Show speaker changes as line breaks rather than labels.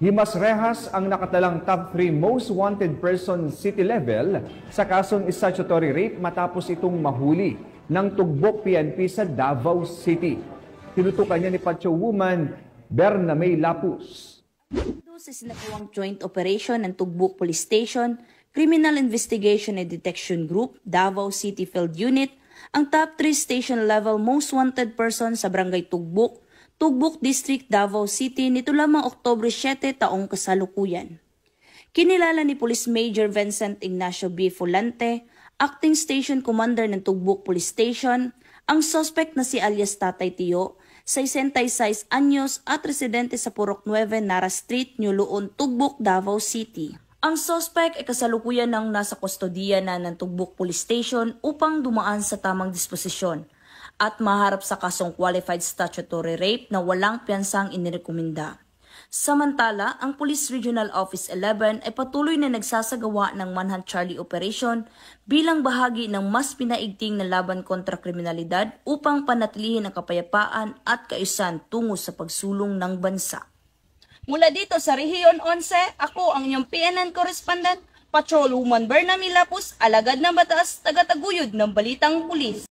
Himas Rehas ang nakatalang top 3 most wanted person city level sa kasong statutory rape matapos itong mahuli ng tugbok PNP sa Davao City. Tinutukan niya ni Pacho Woman Berna May Lapus.
Sa sinakuang joint operation ng Tugbok Police Station, Criminal Investigation and Detection Group, Davao City Field Unit, ang top 3 station level most wanted person sa Barangay Tugbok, Tugbok District, Davao City nito lamang Oktubre 7 taong kasalukuyan. Kinilala ni Police Major Vincent Ignacio B. Fulante, Acting Station Commander ng Tugbok Police Station, ang suspect na si alias Tatay Tio, 66 anyos at residente sa Purok 9 Nara Street, New Luon, Tugbok, Davao City. Ang suspect ay kasalukuyan ng nasa kustodiya na ng Tugbok Police Station upang dumaan sa tamang disposisyon at maharap sa kasong qualified statutory rape na walang piyansang inirekomenda. Samantala, ang Police Regional Office 11 ay patuloy na nagsasagawa ng Manhunt Charlie Operation bilang bahagi ng mas pinaigting na laban kontra kriminalidad upang panatilihin ang kapayapaan at kaayusan tungo sa pagsulong ng bansa.
Mula dito sa Rehiyon 11, ako ang inyong PNN correspondent, Patrolwoman Berna May Lapus, alagad ng batas, tagataguyod ng Balitang Pulis.